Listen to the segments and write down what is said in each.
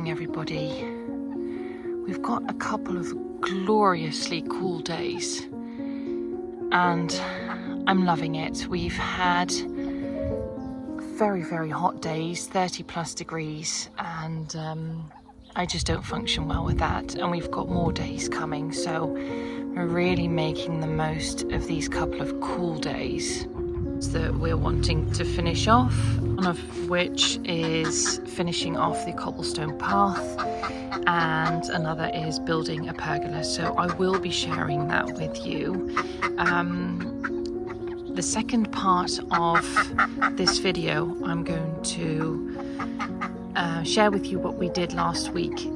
morning, everybody. We've got a couple of gloriously cool days and I'm loving it. We've had very, very hot days, 30 plus degrees, and I just don't function well with that. And we've got more days coming, so we're really making the most of these couple of cool days that we're wanting to finish off, one of which is finishing off the cobblestone path and another is building a pergola, so I will be sharing that with you. The second part of this video, I'm going to share with you what we did last week.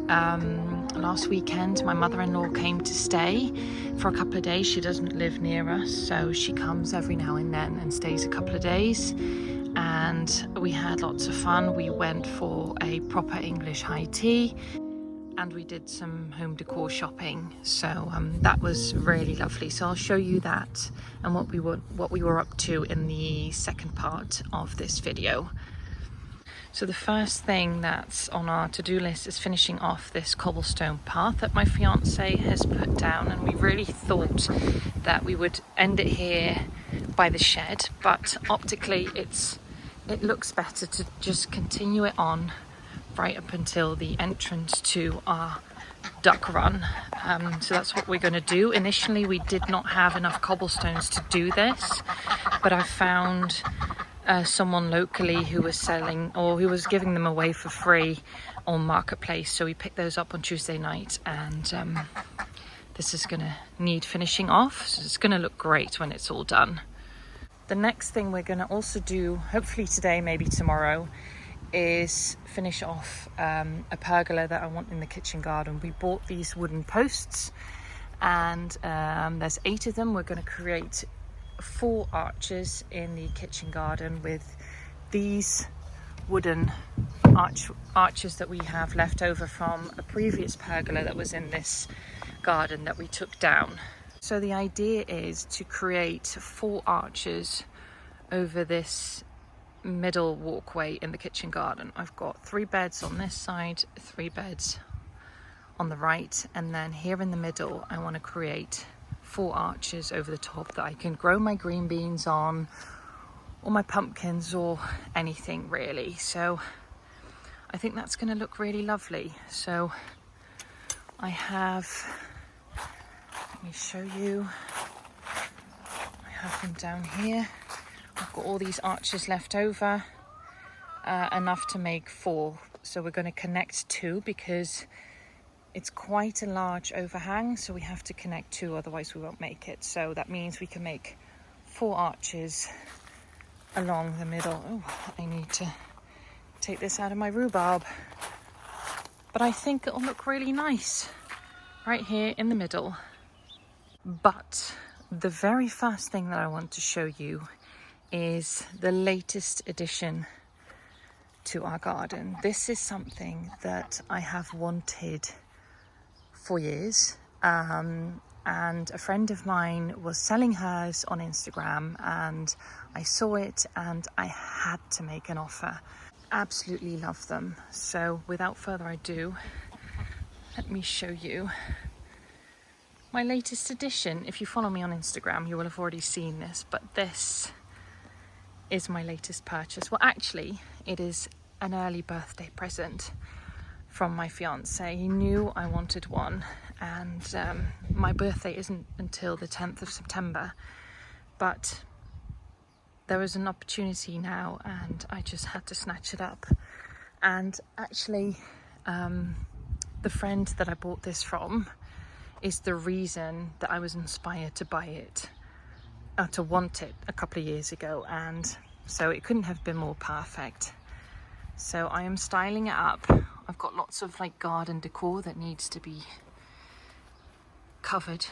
Last weekend, my mother-in-law came to stay for a couple of days. She doesn't live near us, so she comes every now and then and stays a couple of days. And we had lots of fun. We went for a proper English high tea and we did some home decor shopping. So that was really lovely. So I'll show you that and what we were up to in the second part of this video. So the first thing that's on our to-do list is finishing off this cobblestone path that my fiance has put down, and we really thought that we would end it here by the shed, but optically it looks better to just continue it on right up until the entrance to our duck run. So that's what we're going to do. Initially we did not have enough cobblestones to do this, but I found someone locally who was selling, or who was giving them away for free on Marketplace, so we picked those up on Tuesday night, and this is going to need finishing off, so it's going to look great when it's all done. The next thing we're going to also do, hopefully today, maybe tomorrow, is finish off a pergola that I want in the kitchen garden. We bought these wooden posts and there's 8 of them. We're going to create 4 arches in the kitchen garden with these wooden arches that we have left over from a previous pergola that was in this garden that we took down. So the idea is to create 4 arches over this middle walkway in the kitchen garden. I've got 3 beds on this side, 3 beds on the right, and then here in the middle I want to create 4 arches over the top that I can grow my green beans on, or my pumpkins, or anything really. So I think that's going to look really lovely. So I have, let me show you, I have them down here. I've got all these arches left over, enough to make 4. So we're going to connect 2 because it's quite a large overhang, so we have to connect 2, otherwise we won't make it. So that means we can make 4 arches along the middle. Oh, I need to take this out of my rhubarb. But I think it'll look really nice right here in the middle. But the very first thing that I want to show you is the latest addition to our garden. This is something that I have wanted for years, and a friend of mine was selling hers on Instagram and I saw it and I had to make an offer. Absolutely love them. So without further ado, let me show you my latest addition. If you follow me on Instagram, you will have already seen this, but this is my latest purchase. Well, actually, it is an early birthday present from my fiance. He knew I wanted one, and my birthday isn't until the 10th of September, but there was an opportunity now and I just had to snatch it up. And actually the friend that I bought this from is the reason that I was inspired to buy it, to want it a couple of years ago, and so it couldn't have been more perfect. So I am styling it up. I've got lots of like garden decor that needs to be covered.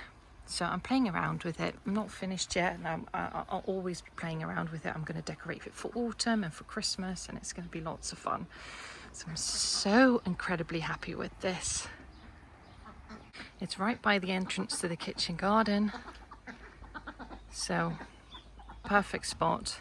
So I'm playing around with it. I'm not finished yet, and I'll always be playing around with it. I'm going to decorate it for autumn and for Christmas, and it's going to be lots of fun. So I'm so incredibly happy with this. It's right by the entrance to the kitchen garden. So perfect spot.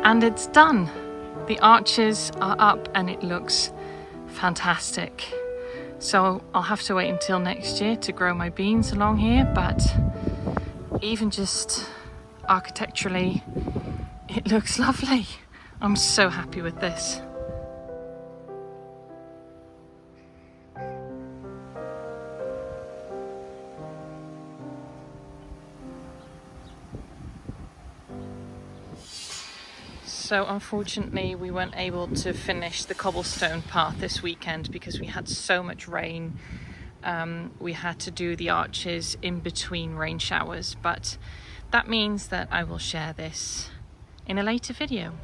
And it's done. The arches are up and it looks fantastic. So I'll have to wait until next year to grow my beans along here, but even just architecturally, it looks lovely. I'm so happy with this. So unfortunately we weren't able to finish the cobblestone path this weekend because we had so much rain. We had to do the arches in between rain showers, but that means that I will share this in a later video.